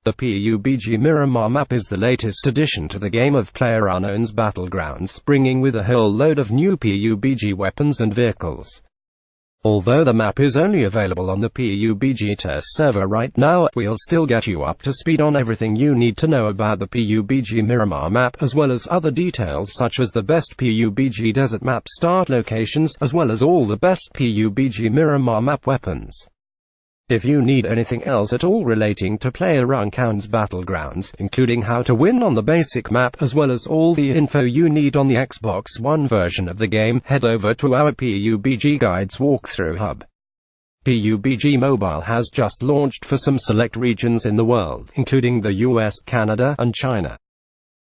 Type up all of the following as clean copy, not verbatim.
The PUBG Miramar map is the latest addition to the game of Playerunknown's Battlegrounds, bringing with a whole load of new PUBG weapons and vehicles. Although the map is only available on the PUBG test server right now, we'll still get you up to speed on everything you need to know about the PUBG Miramar map, as well as other details such as the best PUBG desert map start locations, as well as all the best PUBG Miramar map weapons. If you need anything else at all relating to Playerunknown's Battlegrounds, including how to win on the basic map as well as all the info you need on the Xbox One version of the game, head over to our PUBG Guides walkthrough hub. PUBG Mobile has just launched for some select regions in the world, including the US, Canada, and China.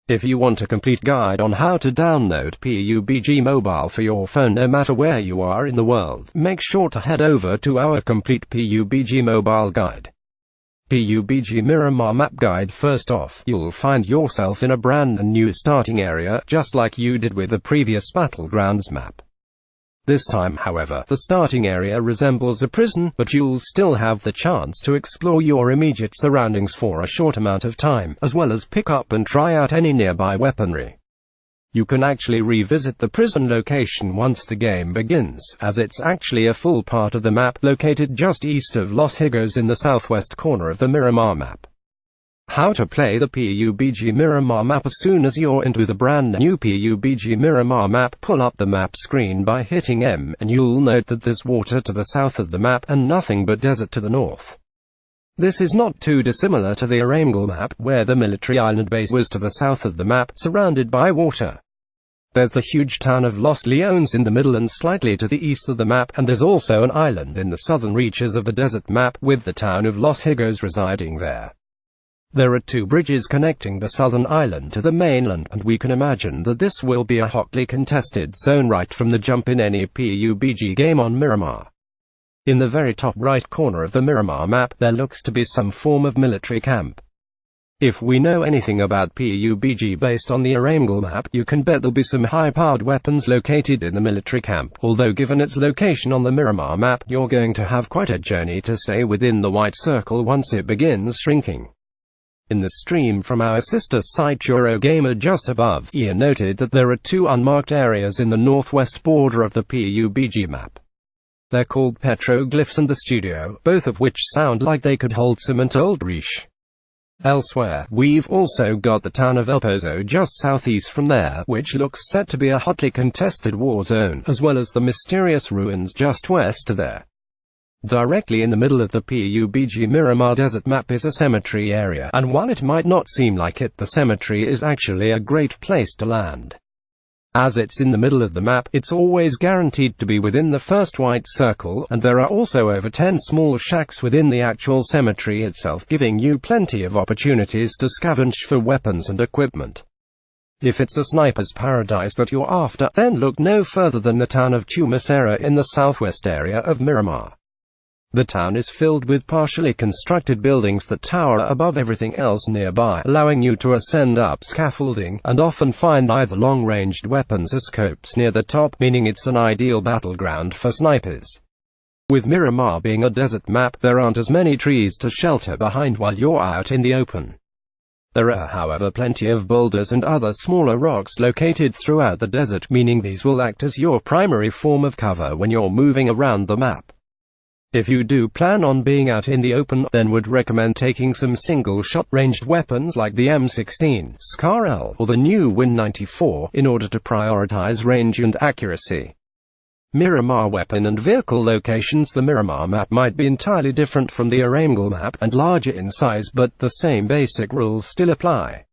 If you want a complete guide on how to download PUBG Mobile for your phone no matter where you are in the world, make sure to head over to our complete PUBG Mobile guide. PUBG Miramar map guide. First off, you'll find yourself in a brand new starting area, just like you did with the previous Battlegrounds map. This time, however, the starting area resembles a prison, but you'll still have the chance to explore your immediate surroundings for a short amount of time, as well as pick up and try out any nearby weaponry. You can actually revisit the prison location once the game begins, as it's actually a full part of the map, located just east of Los Higos in the southwest corner of the Miramar map. How to play the PUBG Miramar map. As soon as you're into the brand new PUBG Miramar map, pull up the map screen by hitting M, and you'll note that there's water to the south of the map, and nothing but desert to the north. This is not too dissimilar to the Erangel map, where the military island base was to the south of the map, surrounded by water. There's the huge town of Los Leones in the middle and slightly to the east of the map, and there's also an island in the southern reaches of the desert map, with the town of Los Higos residing there. There are two bridges connecting the southern island to the mainland, and we can imagine that this will be a hotly contested zone right from the jump in any PUBG game on Miramar. In the very top right corner of the Miramar map, there looks to be some form of military camp. If we know anything about PUBG based on the Erangel map, you can bet there'll be some high-powered weapons located in the military camp, although given its location on the Miramar map, you're going to have quite a journey to stay within the white circle once it begins shrinking. In the stream from our sister site Eurogamer just above, Ian noted that there are two unmarked areas in the northwest border of the PUBG map. They're called Petroglyphs and the Studio, both of which sound like they could hold some untold reach. Elsewhere, we've also got the town of El Pozo just southeast from there, which looks set to be a hotly contested war zone, as well as the mysterious ruins just west of there. Directly in the middle of the PUBG Miramar desert map is a cemetery area, and while it might not seem like it, the cemetery is actually a great place to land. As it's in the middle of the map, it's always guaranteed to be within the first white circle, and there are also over 10 small shacks within the actual cemetery itself, giving you plenty of opportunities to scavenge for weapons and equipment. If it's a sniper's paradise that you're after, then look no further than the town of Chumacera in the southwest area of Miramar. The town is filled with partially constructed buildings that tower above everything else nearby, allowing you to ascend up scaffolding, and often find either long-ranged weapons or scopes near the top, meaning it's an ideal battleground for snipers. With Miramar being a desert map, there aren't as many trees to shelter behind while you're out in the open. There are, however, plenty of boulders and other smaller rocks located throughout the desert, meaning these will act as your primary form of cover when you're moving around the map. If you do plan on being out in the open, then would recommend taking some single-shot ranged weapons like the M16, SCAR-L, or the new Win-94, in order to prioritize range and accuracy. Miramar weapon and vehicle locations. The Miramar map might be entirely different from the Erangel map, and larger in size, but the same basic rules still apply.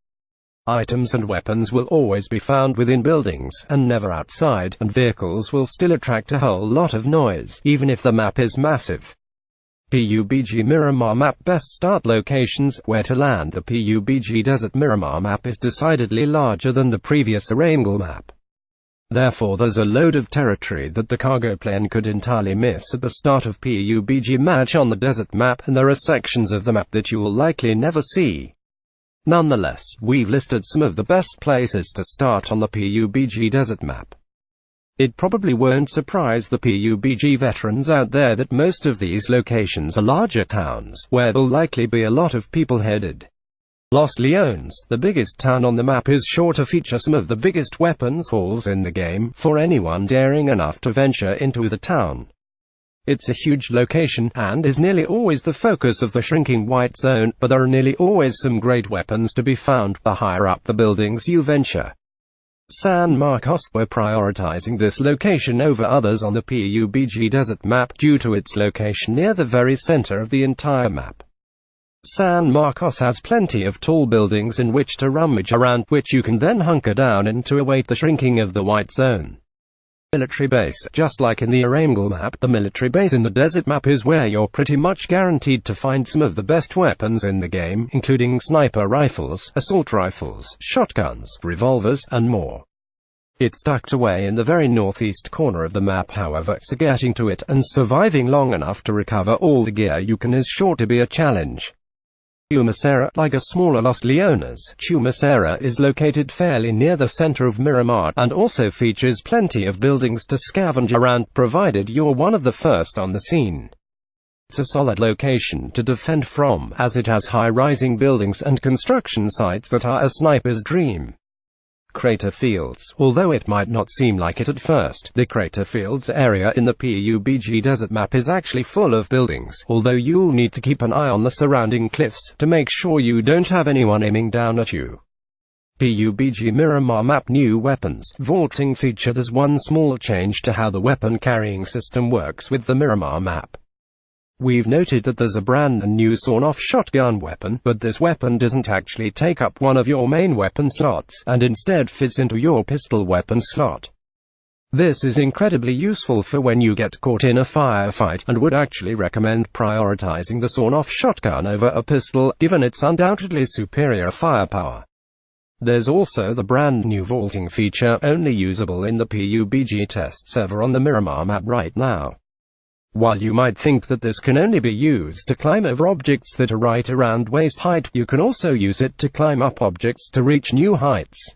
Items and weapons will always be found within buildings, and never outside, and vehicles will still attract a whole lot of noise, even if the map is massive. PUBG Miramar map. Best start locations. Where to land. The PUBG Desert Miramar map is decidedly larger than the previous Erangel map. Therefore there's a load of territory that the cargo plane could entirely miss at the start of PUBG match on the desert map, and there are sections of the map that you will likely never see. Nonetheless, we've listed some of the best places to start on the PUBG desert map. It probably won't surprise the PUBG veterans out there that most of these locations are larger towns, where there'll likely be a lot of people headed. Los Leones, the biggest town on the map, is sure to feature some of the biggest weapons hauls in the game, for anyone daring enough to venture into the town. It's a huge location, and is nearly always the focus of the shrinking white zone, but there are nearly always some great weapons to be found the higher up the buildings you venture. San Marcos, we're prioritizing this location over others on the PUBG desert map, due to its location near the very center of the entire map. San Marcos has plenty of tall buildings in which to rummage around, which you can then hunker down in to await the shrinking of the white zone. Military base. Just like in the Aramgal map, the military base in the desert map is where you're pretty much guaranteed to find some of the best weapons in the game, including sniper rifles, assault rifles, shotguns, revolvers, and more. It's tucked away in the very northeast corner of the map, however, so getting to it and surviving long enough to recover all the gear you can is sure to be a challenge. Chumacera, like a smaller Los Leones, Chumacera is located fairly near the center of Miramar, and also features plenty of buildings to scavenge around, provided you're one of the first on the scene. It's a solid location to defend from, as it has high-rising buildings and construction sites that are a sniper's dream. Crater Fields. Although it might not seem like it at first, the Crater Fields area in the PUBG desert map is actually full of buildings, although you'll need to keep an eye on the surrounding cliffs, to make sure you don't have anyone aiming down at you. PUBG Miramar map. New weapons. Vaulting feature. There's one small change to how the weapon carrying system works with the Miramar map. We've noted that there's a brand new sawn-off shotgun weapon, but this weapon doesn't actually take up one of your main weapon slots, and instead fits into your pistol weapon slot. This is incredibly useful for when you get caught in a firefight, and would actually recommend prioritizing the sawn-off shotgun over a pistol, given its undoubtedly superior firepower. There's also the brand new vaulting feature, only usable in the PUBG test server on the Miramar map right now. While you might think that this can only be used to climb over objects that are right around waist height, you can also use it to climb up objects to reach new heights.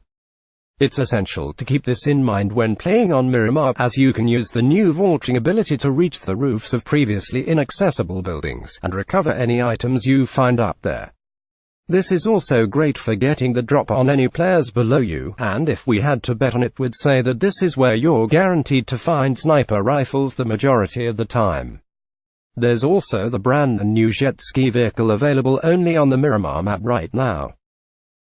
It's essential to keep this in mind when playing on Miramar, as you can use the new vaulting ability to reach the roofs of previously inaccessible buildings, and recover any items you find up there. This is also great for getting the drop on any players below you, and if we had to bet on it, would say that this is where you're guaranteed to find sniper rifles the majority of the time. There's also the brand new jet ski vehicle available only on the Miramar map right now.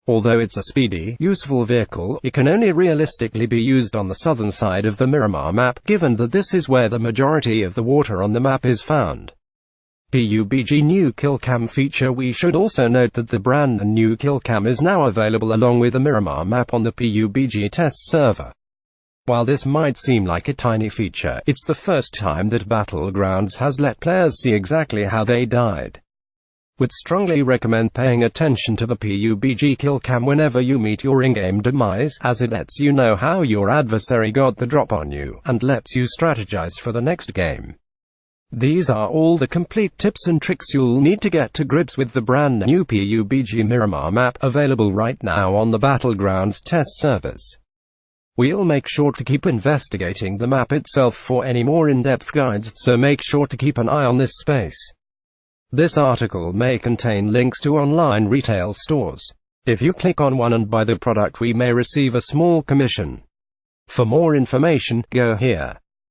Although it's a speedy, useful vehicle, it can only realistically be used on the southern side of the Miramar map, given that this is where the majority of the water on the map is found. PUBG new kill cam feature. We should also note that the brand new kill cam is now available along with the Miramar map on the PUBG test server. While this might seem like a tiny feature, it's the first time that Battlegrounds has let players see exactly how they died. Would strongly recommend paying attention to the PUBG kill cam whenever you meet your in-game demise, as it lets you know how your adversary got the drop on you, and lets you strategize for the next game. These are all the complete tips and tricks you'll need to get to grips with the brand new PUBG Miramar map, available right now on the Battlegrounds test servers. We'll make sure to keep investigating the map itself for any more in-depth guides, so make sure to keep an eye on this space. This article may contain links to online retail stores. If you click on one and buy the product, we may receive a small commission. For more information, go here.